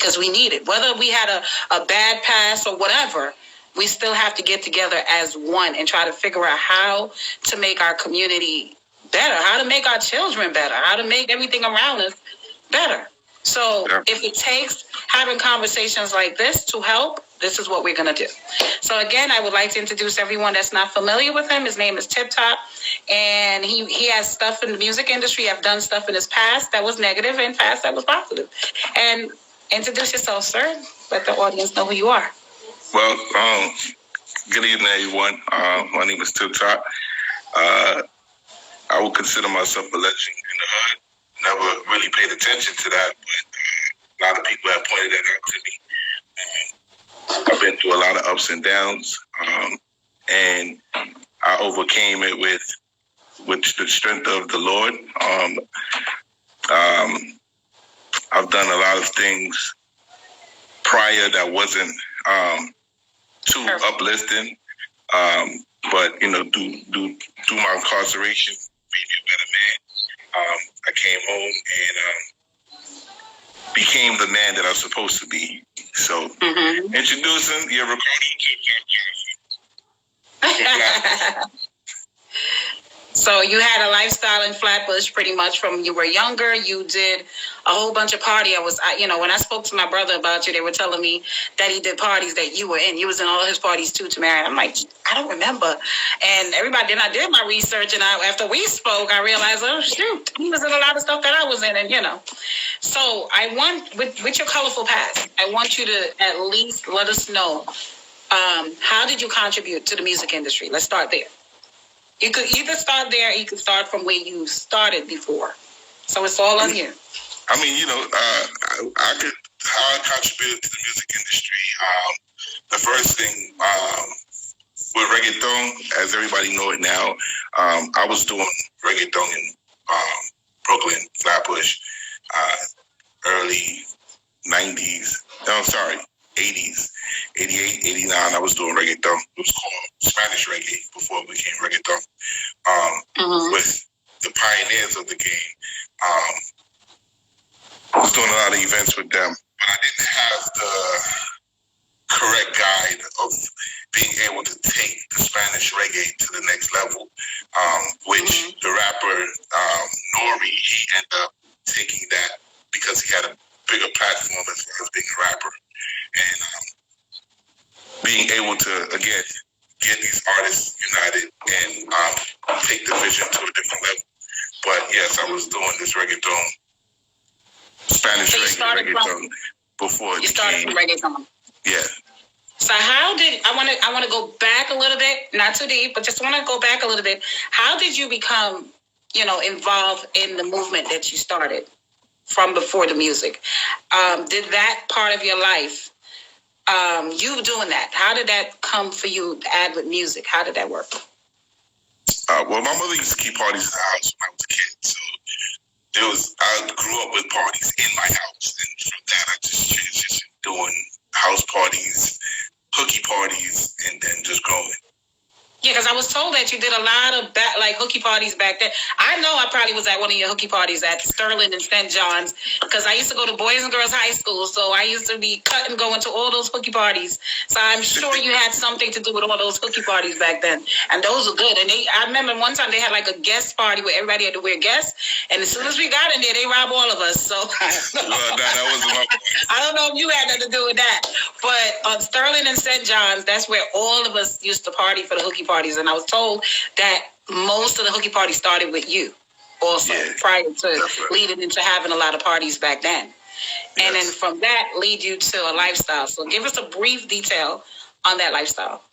because we need it. Whether we had a bad past or whatever, we still have to get together as one and try to figure out how to make our community better, how to make our children better, how to make everything around us better. So if it takes having conversations like this to help, this is what we're going to do. So again, I would like to introduce everyone that's not familiar with him. His name is TipTop, and he has stuff in the music industry. I've done stuff in his past that was negative and past that was positive. And introduce yourself, sir. Let the audience know who you are. Well, good evening, everyone. My name is TipTop. I would consider myself a legend in the hood. Never really paid attention to that, but a lot of people have pointed that out to me. And I've been through a lot of ups and downs, and I overcame it with the strength of the Lord. I've done a lot of things prior that wasn't too uplifting, but through my incarceration, made me a better man. I came home and became the man that I was supposed to be. So, introducing your recording to So you had a lifestyle in Flatbush pretty much from you were younger. You did a whole bunch of party. When I spoke to my brother about you, they were telling me that he did parties that you were in. You was in all his parties too, Teemara. I'm like, I don't remember. And then I did my research, and after we spoke, I realized, oh shoot, he was in a lot of stuff that I was in, and. So I want, with your colorful past, I want you to at least let us know, how did you contribute to the music industry? Let's start there. You could either start there, or you could start from where you started before. So it's all on you. I mean, how I contributed to the music industry. The first thing with reggaeton, as everybody know it now, I was doing reggaeton in Brooklyn, Flatbush, early 90s. No, sorry, 80s, 88, 89. I was doing reggaeton. It was called Spanish reggae before it became reggaeton. With the pioneers of the game. I was doing a lot of events with them, but I didn't have the correct guide of being able to take the Spanish reggae to the next level, which the rapper Nori, he ended up taking that because he had a bigger platform as far as being a rapper. And being able to, again, get these artists united and take the vision to a different level. But yes, I was doing this reggaeton, Spanish reggaeton before it became. You started from reggaeton. Yeah. So I want to go back a little bit, not too deep, but just want to go back a little bit. How did you become, involved in the movement that you started from before the music? Did that part of your life, you doing that, how did that come for you to add with music? How did that work? Well, my mother used to keep parties in the house when I was a kid. So I grew up with parties in my house. And from that, I just transitioned doing house parties, hooky parties, and then just growing. Yeah, because I was told that you did a lot of hooky parties back then. I know I probably was at one of your hooky parties at Sterling and St. John's because I used to go to Boys and Girls High School, so I used to be cut and going to all those hooky parties. So I'm sure you had something to do with all those hooky parties back then, and those were good. And I remember one time they had like a guest party where everybody had to wear guests, and as soon as we got in there, they robbed all of us. So that wasn't my point. I don't know if you had nothing to do with that, but on Sterling and St. John's, that's where all of us used to party for the hooky parties, and I was told that most of the hooky parties started with you also, prior to leading into having a lot of parties back then. Yes. And then from that lead you to a lifestyle. So give us a brief detail on that lifestyle.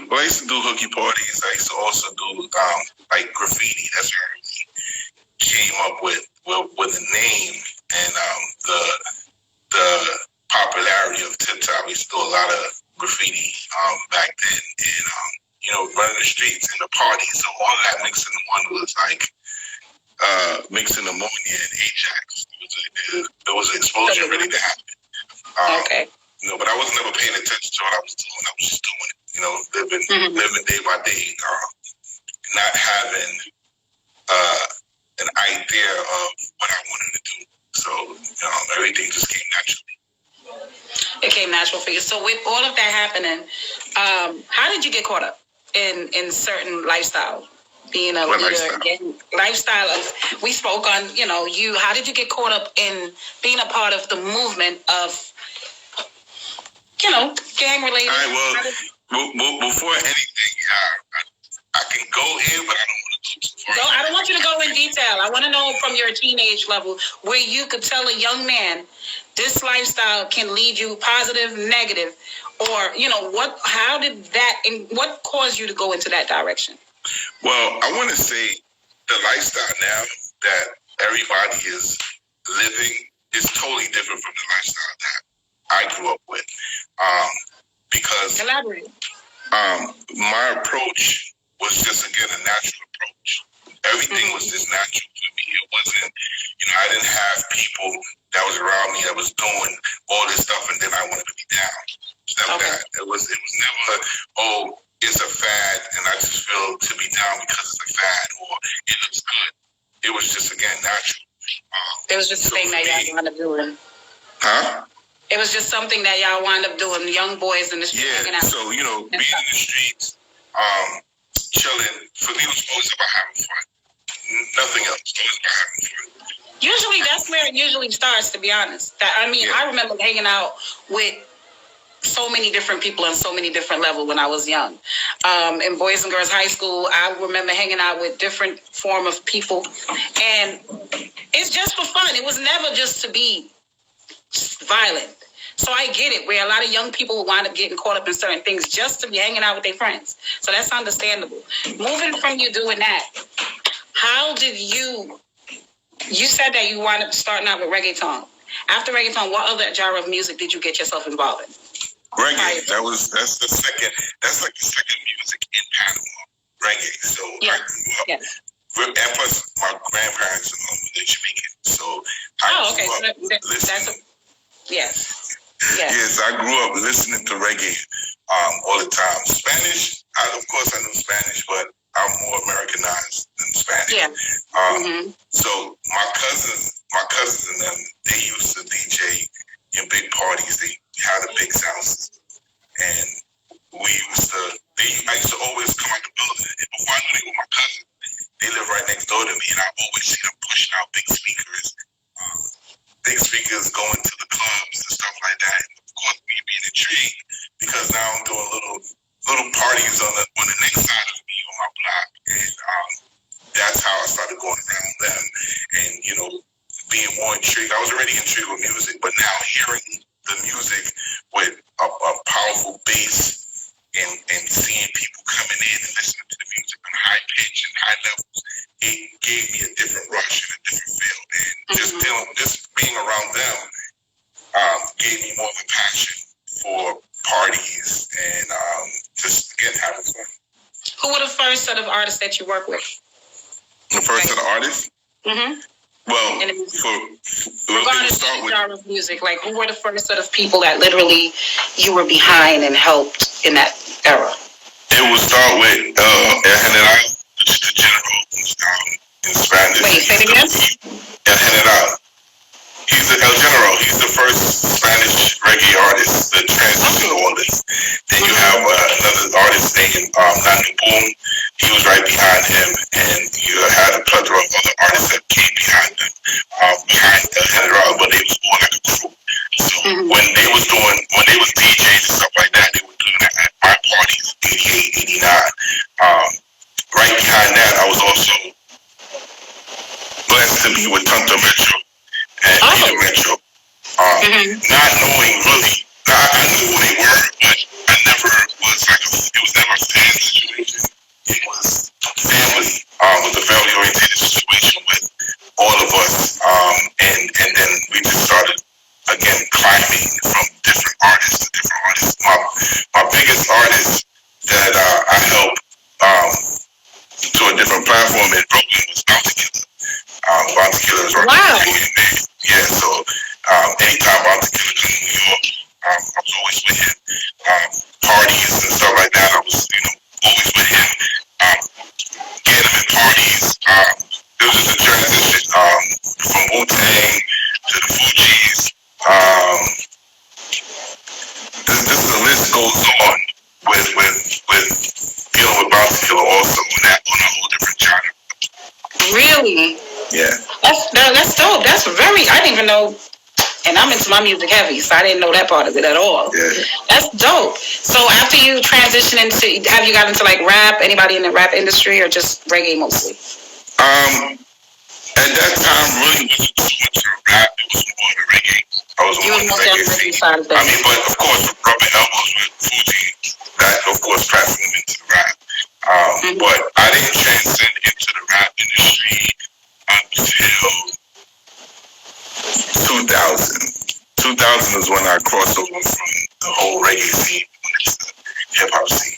Well, I used to do hooky parties. I used to also do graffiti. That's where I really came up with a name and the popularity of TipTop. We used to do a lot of graffiti back then, and running the streets and the parties. So all that mixed in one was like mixing ammonia and Ajax. There was an explosion ready to happen. Okay. But I wasn't ever paying attention to what I was doing. I was just doing it. Living day by day, not having an idea of what I wanted to do. So everything just came naturally. It came natural for you. So with all of that happening, how did you get caught up in certain lifestyle? Being a leader, lifestyle of, we spoke on, you, how did you get caught up in being a part of the movement of, gang related? All right, well, before anything, I can go in, but I don't want to go too far. No, I don't want you to go in detail. I want to know from your teenage level where you could tell a young man this lifestyle can lead you positive, negative, or how did that, and what caused you to go into that direction? Well, I want to say the lifestyle now that everybody is living is totally different from the lifestyle that I grew up with. Because elaborate. My approach was just, again, a natural approach. Everything was just natural to me. It wasn't, I didn't have people that was around me that was doing all this stuff and then I wanted to be down. It's never that. It was never, it's a fad and I just feel to be down because it's a fad or it looks good. It was just, again, natural. It was just a thing that y'all wound up doing. Huh? It was just something that y'all wound up doing, young boys in the streets. Yeah, so, being in the streets, chilling, for me, it was always about having fun. Nothing else. Always about having fun. Usually, that's where it usually starts, to be honest. I remember hanging out with so many different people on so many different levels when I was young. In Boys and Girls High School, I remember hanging out with different form of people. And it's just for fun. It was never just to be violent. So I get it, where a lot of young people wind up getting caught up in certain things just to be hanging out with their friends. So that's understandable. Moving from you doing that, how did you said that you wound up starting out with reggaeton. After reggaeton, what other genre of music did you get yourself involved in? Reggae. That's the second. That's like the second music in Panama. Reggae. So I grew up. And plus, my grandparents are Jamaican, so I grew up listening. Yes. Yes, I grew up listening to reggae all the time. Spanish, of course, I knew Spanish, but I'm more Americanized than Spanish. Yeah. So my cousins and them, they used to DJ in big parties. They had a big sound system, and I used to always come out the building. And before I knew they were my cousins, they live right next door to me, and I always see them pushing out big speakers going to the clubs and stuff like that. And of course, me being intrigued because now I'm doing little parties on the next side of me on my block, and that's how I started going around them, and being more intrigued. I was already intrigued with music, but now hearing the music with a powerful bass and seeing people coming in and listening to the music on high pitch and high levels, it gave me a different rush and a different feel. And just being around them gave me more of a passion for parties and just, again, having fun. Who were the first set of artists that you worked with? The first set of artists? Mm-hmm. Well, regardless of the genre of music, like who were the first set of people that literally you were behind and helped in that era? It would start with El General, the general in Spanish. Wait, say it again? El General. He's El General. He's the first Spanish reggae artist, the transition artist. Then you have another artist named Nanu Boom. He was right behind him, and you had a plethora of other artists that came behind them, behind El General, but they was more like a crew. So when they was DJs and stuff like that, they were doing that at my parties, 88, 89. Right behind that, I was also blessed to be with Tonto Metro and Peter Metro. Not knowing really, I knew who they were, but I never was it was never a fan situation. It was family, with a family-oriented situation with all of us, and then we just started, again, climbing from different artists to different artists. My biggest artist that I helped to a different platform in Brooklyn was Bounty Killer. Bounty Killer is right. Yeah, so anytime Bounty Killer came to New York, I was always with him. Parties and stuff like that, I was, always with him. Getting him in parties. It was just a transition from Wu-Tang to the Fugees. Really? Yeah. That's dope. That's very. I didn't even know. And I'm into my music heavy, so I didn't know that part of it at all. Yeah. That's dope. So after you transition into, have you got into like rap? Anybody in the rap industry, or just reggae mostly? At that time, really wasn't too much of rap. It was more of the reggae. I was more on the reggae scene. Side of I mean, but of course, rubbing elbows with Fuji, that of course transformed into the rap. But I didn't transcend into the rap industry until 2000. 2000 is when I crossed over from the whole reggae scene into the hip hop scene.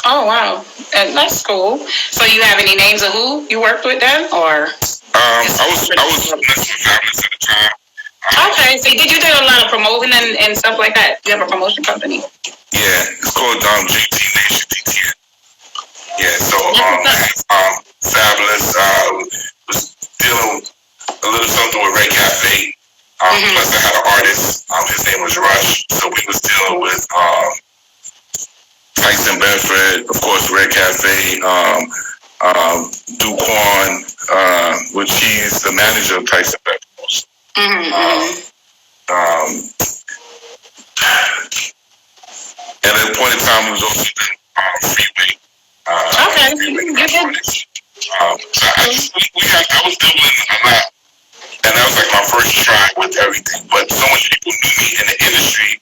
Oh wow, that's cool. So you have any names of who you worked with then, or? I was messing with Fabulous at the time. Okay, so did you do a lot of promoting and stuff like that? You have a promotion company? Yeah, it's called GT Nation DTN. Yeah, so Fabulous was dealing a little something with Red Cafe. Plus I had an artist, his name was Rush, so we was dealing with Tyson Bedford, of course Red Cafe, Duquan, which he's the manager of Tyson Bedford. At a point in time, we was also doing Freeway. Okay. So I was doing a lot, and that was like my first try with everything. But so much people knew me in the industry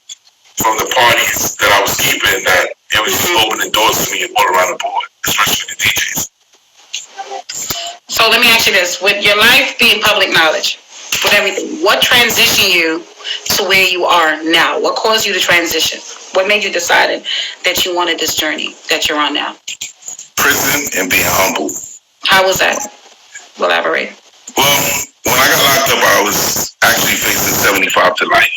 from the parties that I was keeping that it was just opening doors for me all around the board, especially the DJs. So let me ask you this: with your life being public knowledge, with everything, what transitioned you to where you are now? What caused you to transition? What made you decide that you wanted this journey that you're on now? Prison and being humble. How was that? Elaborate. Well, when I got locked up, I was actually facing 75 to life.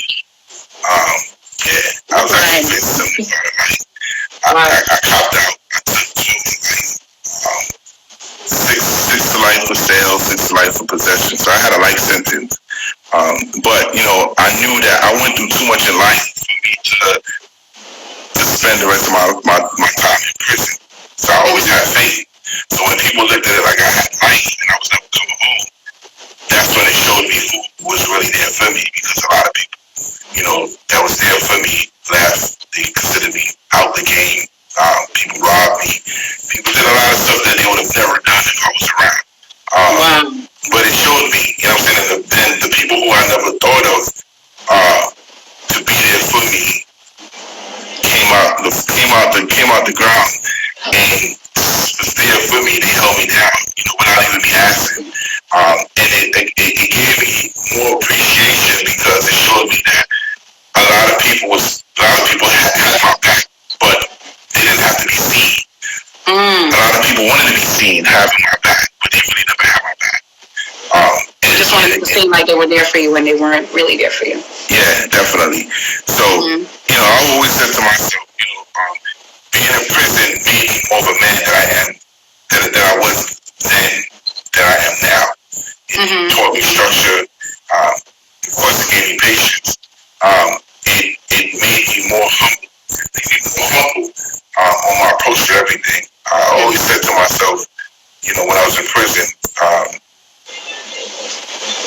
I was actually facing 75 to life. I copped out. I took 6 to life for sale, 6 to life for possession. So I had a life sentence. But I knew that I went through too much in life for me to spend the rest of my time in prison. So I always had faith. So when people looked at it like I had life and I was never coming home, that's when it showed me who was really there for me, because a lot of people, that was there for me left. They considered me out the game. People robbed me. People did a lot of stuff that they would have never done if I was around. But it showed me, what I'm saying, and then the people who I never thought of to be there for me came out the ground and was there for me. They held me down, without even me asking. And it gave me more appreciation, because it showed me that a lot of people had my back, but they didn't have to be seen. A lot of people wanted to be seen having my back, but they really never had my back. And just wanted to seem like they were there for you when they weren't really there for you. Yeah, definitely. So, I always said to myself, being in prison made me more of a man that I am, that I was then, that I am now. It taught me structure. Of course, it gave me patience. It made me more humble. On my approach to everything. I always said to myself, when I was in prison,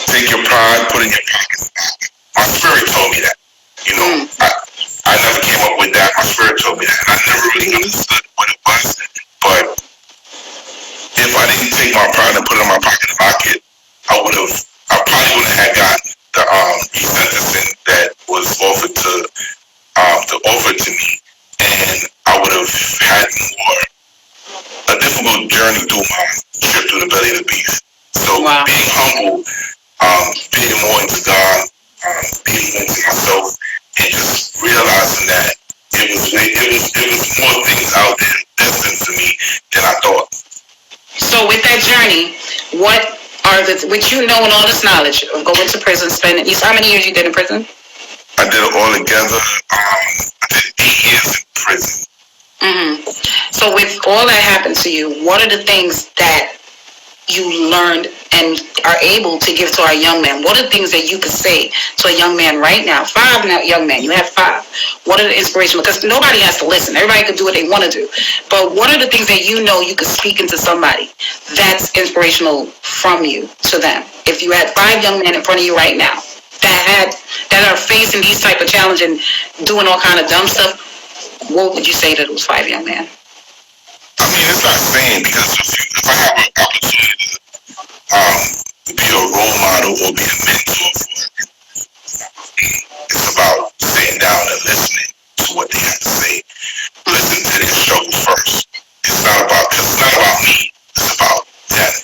take your pride, put it in your pocket. My spirit told me that. I never came up with that. My spirit told me that, and I never really understood what it was. But if I didn't take my pride and put it in my pocket, I probably wouldn't have gotten the sentencing that was offered to me, and I would have had a difficult journey through my trip through the belly of the beast. So being humble, being more into God, being more into myself, and just realizing that it was more things out there destined for me than I thought. So with that journey, with you knowing all this knowledge of going to prison, spending, how many years you did in prison? I did it all together. I did 8 years in prison. So with all that happened to you, what are the things that you learned and are able to give to our young men? What are the things that you could say to a young man right now? 5 now, young men, you have 5. What are the inspirational? Because nobody has to listen. Everybody can do what they want to do. But what are the things that you know you could speak into somebody that's inspirational from you to them? If you had 5 young men in front of you right now that are facing these type of challenges and doing all kind of dumb stuff, what would you say to those 5 young men? I mean, it's not saying because if I have an opportunity to be a role model or be a mentor for them, it's about sitting down and listening to what they have to say. Listen to their struggles first. It's not about me. It's about them.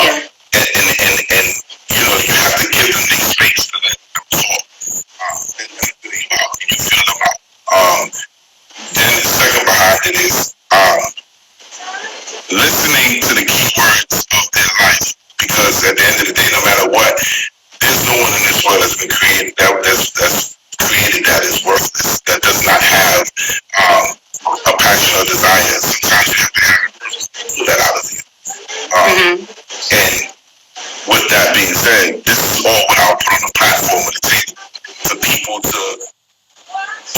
Yeah. And you know, you have to give them the space to let them talk. Let them feel them out. You feel them out. Then the second behind it is listening to the key words of their life. Because at the end of the day, no matter what, there's no one in this world that's been created that's created that is worthless, that does not have a passion or desire. Sometimes you have to have a person pull that out of you. And with that being said, this is all what I'll put on the platform of the table for people to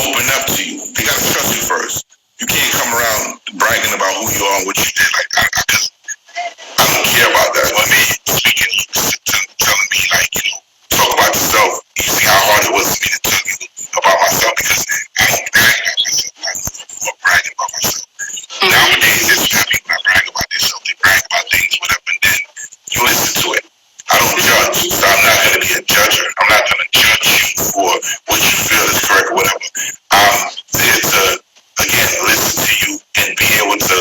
open up to you. They gotta trust you first. You can't come around bragging about who you are and what you did. Like I don't care about that. When me speaking, telling me like, you know, talk about yourself. You see how hard it was for me to tell you about myself because I don't brag about myself. I grew up bragging about myself. Nowadays, it's not people that brag about themselves. They brag about things, whatever, and then you listen to it. I don't judge, so I'm not going to be a judger. I'm not going to judge you for what you feel is correct or whatever. I'm there to, again, listen to you and be able to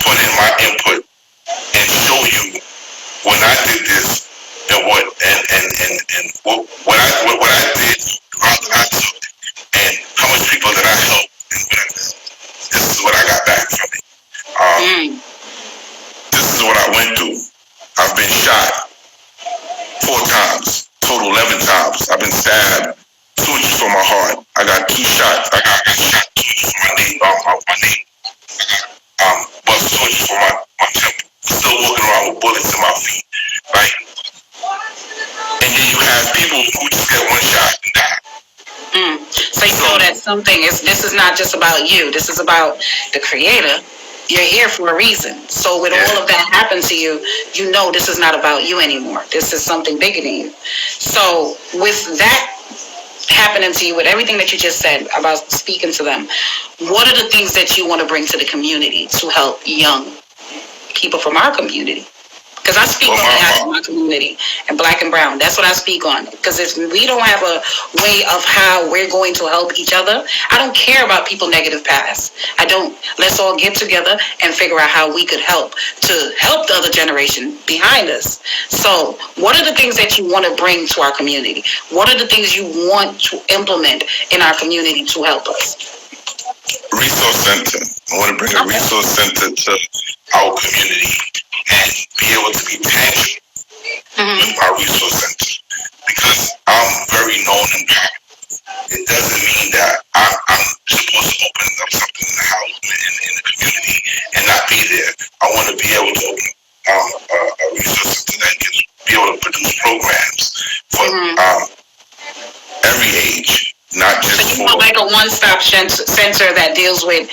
put in my input and show you when I did this and what I did, the route that I took, and how much people that I helped, and whatever. This is what I got back from it. This is what I went through. I've been shot 4 times, total 11 times. I've been stabbed 2 inches from my heart. I got 2 shots. I got shot 2 inches from my knee. I got bust 2 inches from my temple. Still walking around with bullets in my feet, right? And then you have people who just get 1 shot and die. So you know that this is not just about you. This is about the Creator. You're here for a reason. So with all of that happen to you, you know this is not about you anymore. This is something bigger than you. So with that happening to you, with everything that you just said about speaking to them, what are the things that you want to bring to the community to help young people from our community? Because I speak on behalf of my community and Black and Brown. That's what I speak on. Because if we don't have a way of how we're going to help each other, I don't care about people's negative past. I don't. Let's all get together and figure out how we could help to help the other generation behind us. So what are the things that you want to bring to our community? What are the things you want to implement in our community to help us? Resource center. I want to bring a resource center to our community and be able to be tangible with my resource center. Because I'm very known and popular, it doesn't mean that I'm supposed to open up something in the house in the community and not be there. I want to be able to open a resource center that can be able to produce programs for every age. Not just so you want like a one-stop center that deals with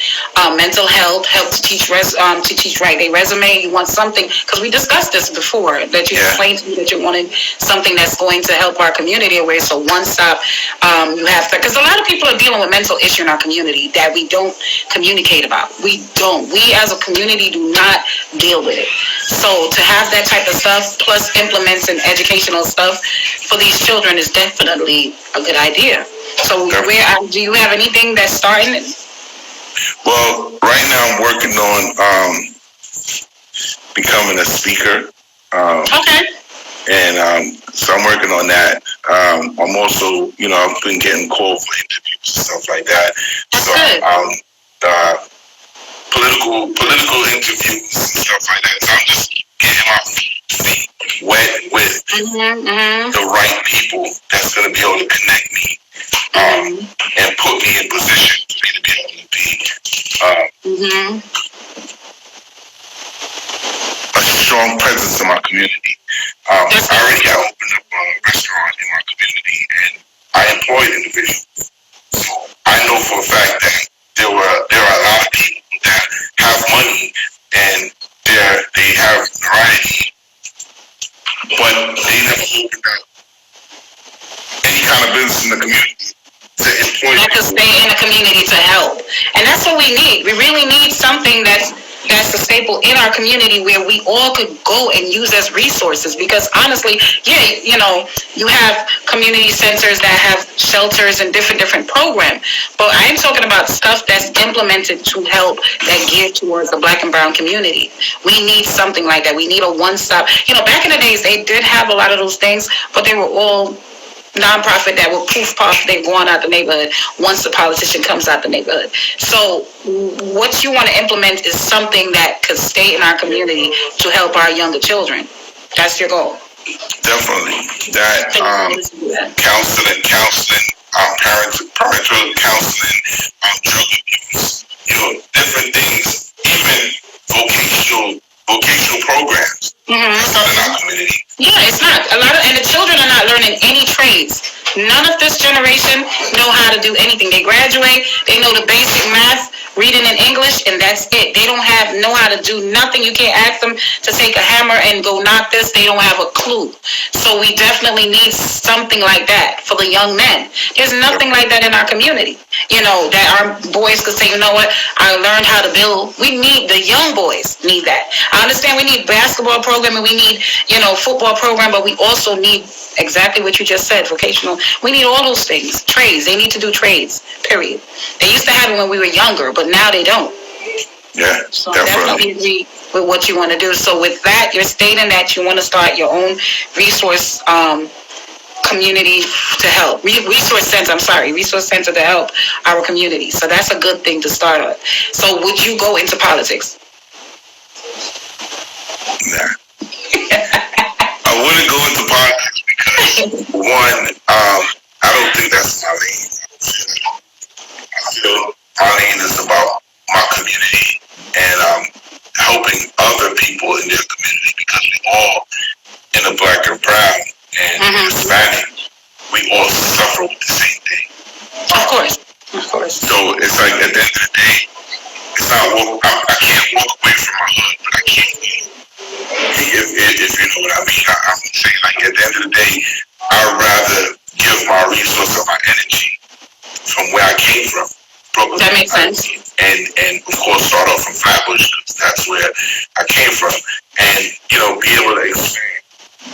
mental health, help to teach write their resume. You want something, because we discussed this before, that you explained to me that you wanted something that's going to help our community where it's a one-stop. You have to, because a lot of people are dealing with mental issue in our community that we don't communicate about. We as a community do not deal with it. So to have that type of stuff plus implements and educational stuff for these children is definitely a good idea. So do you have anything that's starting? Well, right now I'm working on becoming a speaker. Okay. And so I'm working on that. I'm also, you know, I've been getting called for interviews and stuff like that. That's good. Political interviews and stuff like that. So I'm just getting my feet wet with the right people that's going to be able to connect me and put me in position for me to be able to be a strong presence in my community. I already had opened up a restaurant in my community, and I employed individuals. So I know for a fact that there are a lot of people that have money and they have variety, but they never opened up any kind of business in the community to employ Not to stay in the community to help. And that's what we need. We really need something that's a staple in our community where we all could go and use as resources. Because honestly, yeah, you have community centers that have shelters and different programs. But I am talking about stuff that's implemented to help that geared towards the Black and brown community. We need something like that. We need a one-stop. Back in the days, they did have a lot of those things, but they were all nonprofit that will poof puff, they're going out the neighborhood once the politician comes out the neighborhood. So what you want to implement is something that could stay in our community to help our younger children. That's your goal. Definitely. That counseling, parental counseling, drug abuse, different things, even vocational programs. It's not in our community. Yeah, it's not. And the children are not learning any trades. None of this generation know how to do anything. They graduate, they know the basic math, reading and English, and that's it. They don't know how to do nothing. You can't ask them to take a hammer and go knock this. They don't have a clue. So we definitely need something like that for the young men. There's nothing like that in our community. That our boys could say, you know what, I learned how to build. We need, the young boys need that. I understand we need basketball program and we need, football program, but we also need exactly what you just said, vocational. We need all those things. Trades. They need to do trades, period. They used to have it when we were younger, but now they don't. Yeah, so definitely agree with what you want to do. So with that, you're stating that you want to start your own resource community to help. Resource center to help our community. So that's a good thing to start on. So would you go into politics? Nah. I wouldn't go into politics because, one, I don't think that's my lane. I feel my lane is about my community and helping other people in their community, because we all, in the Black and brown and Hispanic, we all suffer with the same thing. Of course. So it's like, at the end of the day, it's not, I can't walk away from my hood, but I can't leave. If you know what I mean. I'm saying, like, at the end of the day, I'd rather give my resource or my energy from where I came from. Brooklyn. That makes sense. And of course, start off from Flatbush, because that's where I came from. And, be able to expand.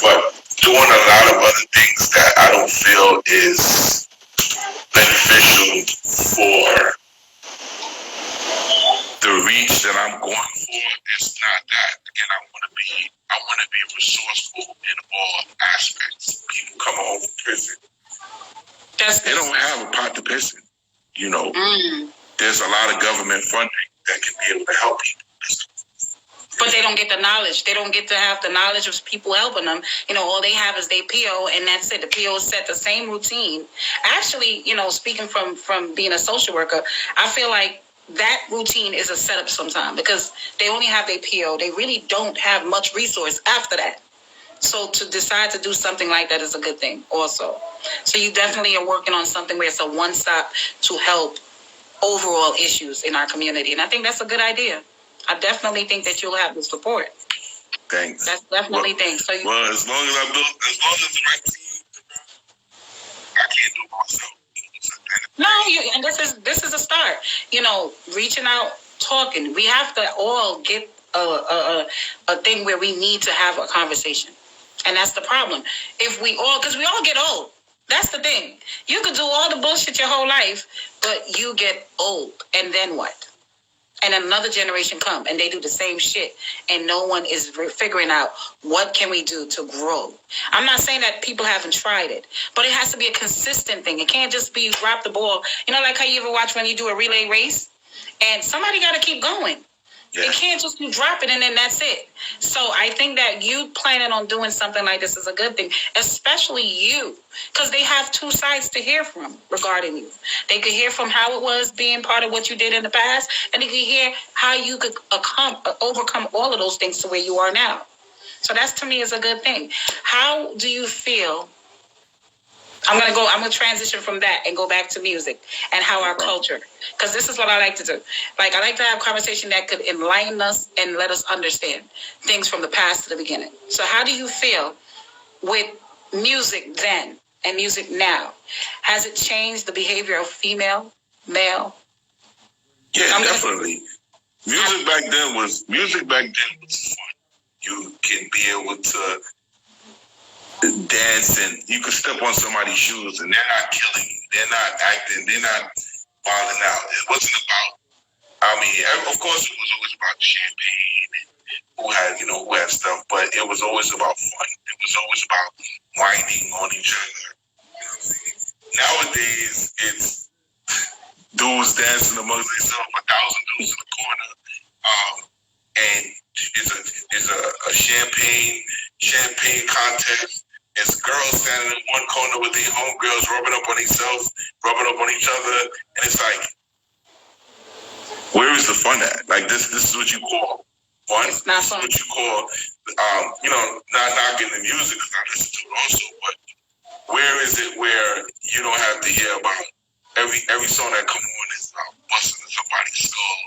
But doing a lot of other things that I don't feel is beneficial for the reach that I'm going for, is not that. Again, I want to be resourceful in all aspects. People come home from prison. They don't have a pot to piss in. There's a lot of government funding that can be able to help people. But they don't get the knowledge. They don't get to have the knowledge of people helping them. All they have is their PO, and that's it. The PO set the same routine. Actually, speaking from being a social worker, I feel like that routine is a setup sometimes, because they only have their PO. They really don't have much resource after that. So to decide to do something like that is a good thing also. So you definitely are working on something where it's a one-stop to help overall issues in our community. And I think that's a good idea. I definitely think that you'll have the support. Thanks. That's definitely thanks. So as long as the right team, I can't do it myself. No, and this is a start. Reaching out, talking. We have to all get a thing where we need to have a conversation, and that's the problem. Because we all get old. That's the thing. You could do all the bullshit your whole life, but you get old, and then what? And another generation come and they do the same shit, and no one is figuring out what can we do to grow. I'm not saying that people haven't tried it, but it has to be a consistent thing. It can't just be drop the ball. Like how you ever watch when you do a relay race, and somebody got to keep going. Yeah. It can't just be dropping and then that's it. So I think that you planning on doing something like this is a good thing, especially you, because they have two sides to hear from regarding you. They could hear from how it was being part of what you did in the past, and they could hear how you could overcome all of those things to where you are now. So that's, to me, is a good thing. How do you feel? I'm gonna transition from that and go back to music and how our culture, because this is what I like to do. Like, I like to have a conversation that could enlighten us and let us understand things from the past to the beginning. So how do you feel with music then and music now? Has it changed the behavior of female, male? Yeah, definitely. Music back then was fun. You can be able to dance and you could step on somebody's shoes and they're not killing you. They're not acting. They're not wilding out. It wasn't about, of course it was always about champagne and who had stuff, but it was always about fun. It was always about whining on each other. Nowadays, it's dudes dancing amongst themselves, 1,000 dudes in the corner, and it's a champagne contest. It's girls standing in one corner with their homegirls rubbing up on themselves, rubbing up on each other, and it's like, where is the fun at? Like, this is what you call fun. It's not fun. This is what you call, not knocking the music because I listen to it also, but where is it where you don't have to hear about every song that come on is busting somebody's skull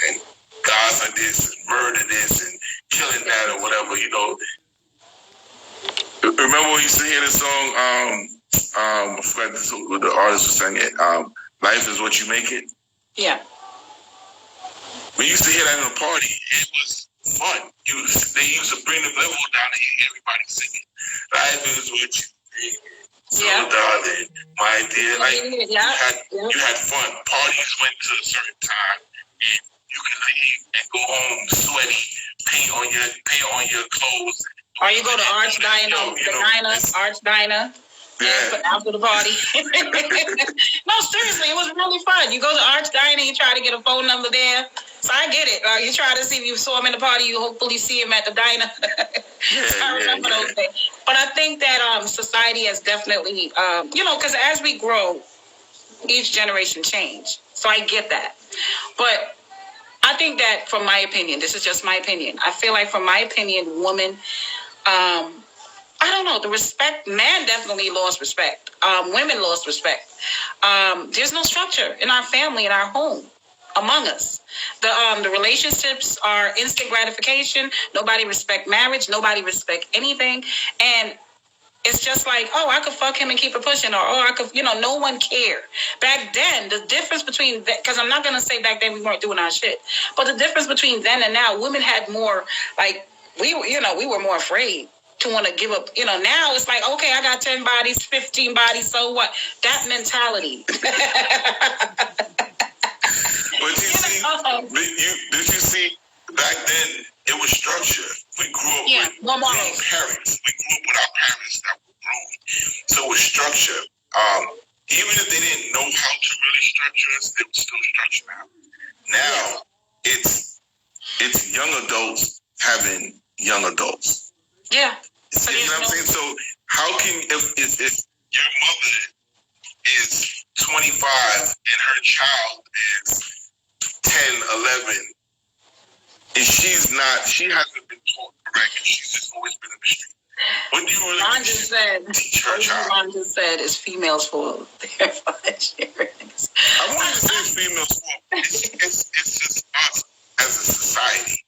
and Gaza this and murder this and killing that or whatever, Remember when you used to hear the song, I forgot what the artist was saying it, Life is What You Make It? Yeah. We used to hear that in a party. It was fun. They used to bring the level down and hear everybody singing. Life is what you make it. So, darling, my dear, you had fun. Parties went to a certain time, and you could leave and go home sweaty, paint on your clothes. Or you go to Arch Diner, Arch Diner. Yeah. After the party. No, seriously, it was really fun. You go to Arch Diner, you try to get a phone number there. So I get it. You try to see if you saw him in the party, you hopefully see him at the diner. I remember those things. But I think that society has definitely, because as we grow, each generation change. So I get that. But I think that, from my opinion, this is just my opinion. I feel like, from my opinion, women, I don't know, the respect, man definitely lost respect. Women lost respect. There's no structure in our family, in our home, among us. The relationships are instant gratification. Nobody respect marriage. Nobody respect anything. And it's just like, oh, I could fuck him and keep it pushing, or I could, no one cared. Back then, the difference between, because I'm not going to say back then we weren't doing our shit, but the difference between then and now, women had more, like, we were more afraid to want to give up. Now it's like, okay, I got 10 bodies, 15 bodies, so what? That mentality. But did you see, back then, it was structure. We grew up with our parents. We grew up with our parents that were grown. So it was structure. Even if they didn't know how to really structure us, it was still structure now. Now, it's young adults having young adults. Yeah. So you know what I'm saying? So how can, if your mother is 25 and her child is 10, 11, and she hasn't been taught correct, and she's just always been in the street. What do you really teach her child? Ron just said it's females' fault. They're Nigerians. I wanted to say it's females' fault. It's just us as a society.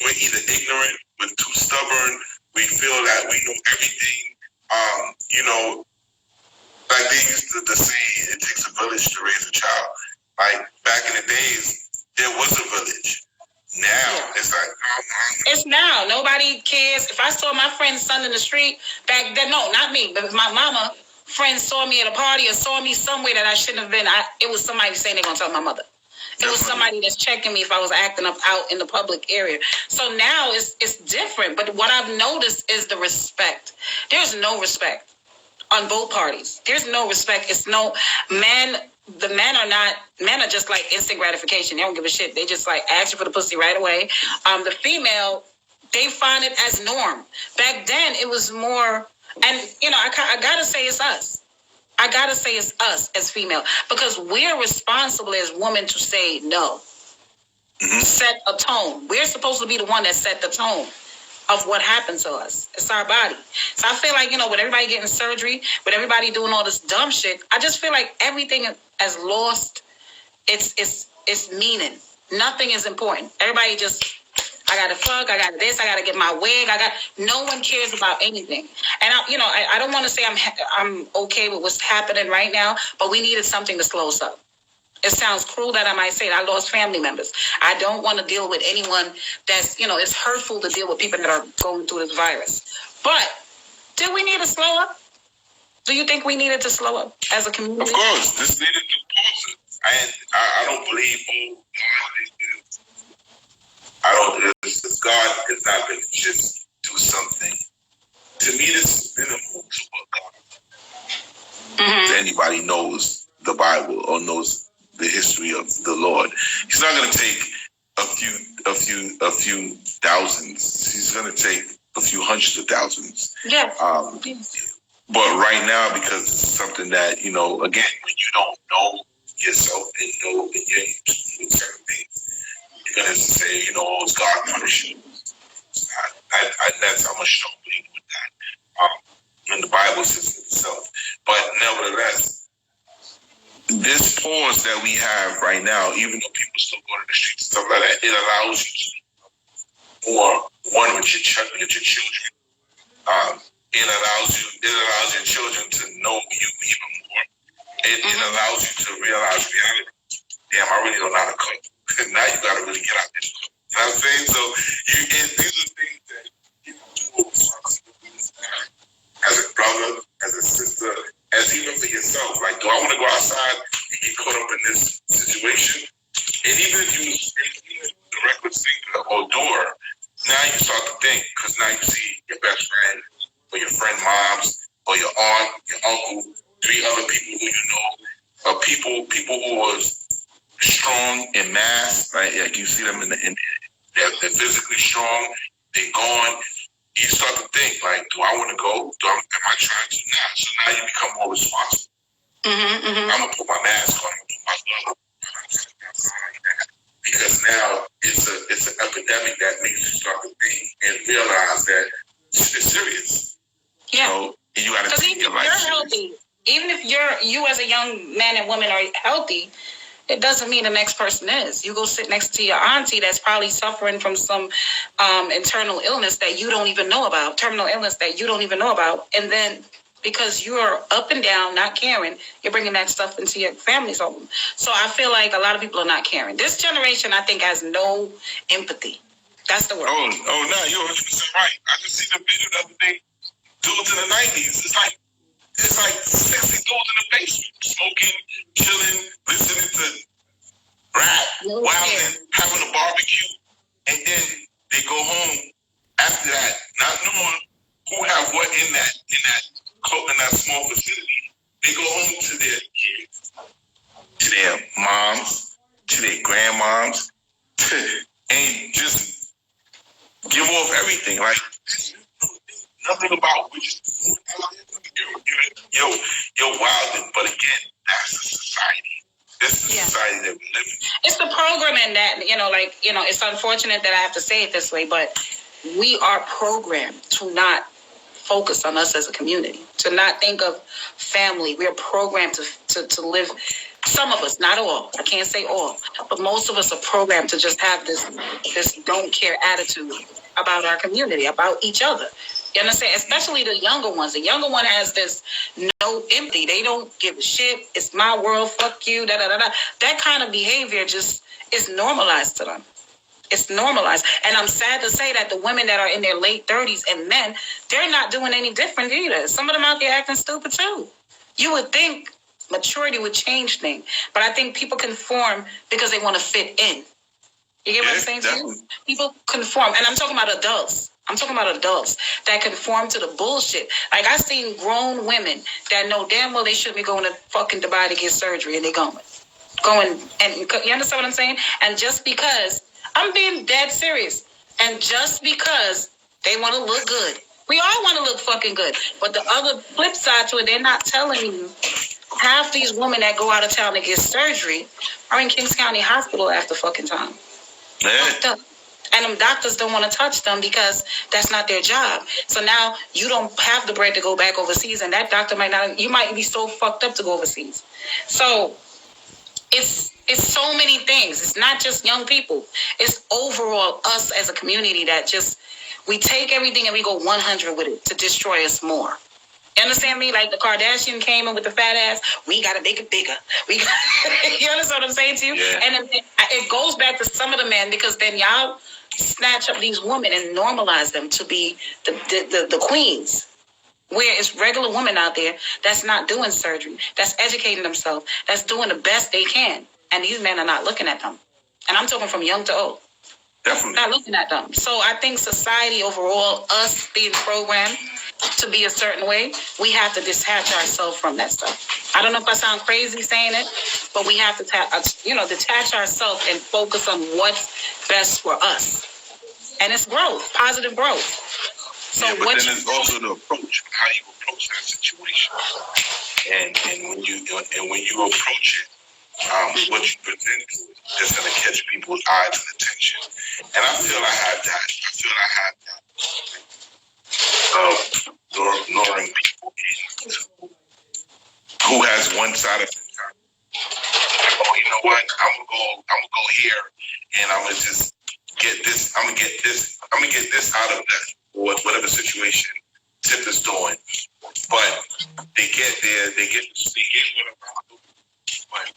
We're either ignorant, we're too stubborn, we feel that we know everything. Like they used to say, it takes a village to raise a child. Like back in the days, there was a village. Now it's like it's now. Nobody cares. If I saw my friend's son in the street back then, no, not me, but if my mama friends saw me at a party or saw me somewhere that I shouldn't have been, it was somebody saying they're gonna tell my mother. It was somebody that's checking me if I was acting up out in the public area. So now it's different. But what I've noticed is the respect. There's no respect on both parties. There's no respect. It's no men. The men are just like instant gratification. They don't give a shit. They just like ask you for the pussy right away. The female, they find it as norm. Back then it was more, and I gotta say it's us. I gotta say it's us as female, because we're responsible as women to say no. set a tone. We're supposed to be the one that set the tone of what happened to us. It's our body. So I feel like, with everybody getting surgery, with everybody doing all this dumb shit, I just feel like everything has lost its meaning. Nothing is important. Everybody just, I gotta fuck, I got this, I gotta get my wig, no one cares about anything. And I don't want to say I'm okay with what's happening right now, but we needed something to slow us up. It sounds cruel that I might say it. I lost family members. I don't want to deal with anyone that's, it's hurtful to deal with people that are going through this virus. But do we need to slow up? Do you think we needed to slow up as a community? Of course, this needed to pause it. I don't believe God is not going to just do something. To me, this is minimal to what God. If anybody knows the Bible or knows the history of the Lord, He's not going to take a few thousands. He's going to take a few hundreds of thousands. Yeah. But right now, because it's something that, again, when you don't know yourself and know that you're doing certain things, you're going to say, it's God punishing. That's how much I don't believe with that. And the Bible says it itself. But nevertheless, this pause that we have right now, even though people still go to the streets and stuff like that, it allows you to more one with your children. It allows your children to know you even more. It allows you to realize reality. Damn, I really don't know how to cook. Now you got to really get out there. You know what I'm saying? So these are things that you do as a brother, as a sister, as even for yourself. Like, do I want to go outside and get caught up in this situation? And even if you the reckless thinker or doer, now you start to think, because now you see your best friend or your friend moms or your aunt, your uncle, 3 other people who you know, people who was strong in mass, right? Like you see them they're physically strong, they're gone. You start to think, like, do I want to go? Am I trying to? Nah. So now you become more responsible. I'm gonna put my mask on, I'm gonna put my glove on, because now it's an epidemic that makes you start to think and realize that it's serious. Yeah. And you got to take your life serious. Healthy. Even if you as a young man and woman are healthy, it doesn't mean the next person is. You go sit next to your auntie that's probably suffering from some internal illness that you don't even know about, terminal illness that you don't even know about. And then because you're up and down, not caring, you're bringing that stuff into your family's home. So I feel like a lot of people are not caring. This generation, I think, has no empathy. That's the word. Oh, no, you're 100% right. I just seen a video the other day. Dudes in the 90s. It's like 60 dudes in the basement, smoking, chilling, listening to rap, wilding, having a barbecue, and then they go home after that, not knowing who have what in that small facility. They go home to their kids, to their moms, to their grandmoms, and just give off everything. Like, nothing about which you're wilding, but again, that's the society. This is the society that we live in. It's the programming that, it's unfortunate that I have to say it this way, but we are programmed to not focus on us as a community, to not think of family. We are programmed to live, some of us, not all, I can't say all, but most of us are programmed to just have this don't care attitude about our community, about each other. You understand? Especially the younger ones. The younger one has this no empathy. They don't give a shit. It's my world. Fuck you. Da da da da. That kind of behavior just is normalized to them. It's normalized. And I'm sad to say that the women that are in their late 30s and men, they're not doing any different either. Some of them out there acting stupid too. You would think maturity would change things. But I think people conform because they want to fit in. You get what I'm saying to you? People conform. And I'm talking about adults. I'm talking about adults that conform to the bullshit. Like, I've seen grown women that know damn well they shouldn't be going to fucking Dubai to get surgery, and they're going. And you understand what I'm saying? And just because, I'm being dead serious, and just because they want to look good. We all want to look fucking good. But the other flip side to it, they're not telling you half these women that go out of town to get surgery are in Kings County Hospital after fucking time. fucked up. And them doctors don't want to touch them because that's not their job. So now you don't have the bread to go back overseas, and that doctor might not. You might be so fucked up to go overseas. So it's so many things. It's not just young people. It's overall us as a community that just we take everything and we go 100 with it to destroy us more. You understand me? Like the Kardashian came in with the fat ass. We got to make it bigger. We got you understand what I'm saying to you? Yeah. And it goes back to some of the men because then y'all snatch up these women and normalize them to be the queens. Where it's regular women out there that's not doing surgery, that's educating themselves, that's doing the best they can. And these men are not looking at them. And I'm talking from young to old. Definitely. Not looking at them. So I think society overall, us being programmed to be a certain way, we have to detach ourselves from that stuff. I don't know if I sound crazy saying it, but we have to detach ourselves and focus on what's best for us. And it's growth, positive growth. So yeah, but then there's also the approach, how you approach that situation, and when you approach it, what you present is going to catch people's eyes and attention. And I feel I had that. Luring people in who has one side of the time. Oh, you know what? I'm gonna go here, and I'm gonna just get this. I'm gonna get this out of that or whatever situation Tip is doing. But they get there. They get whatever.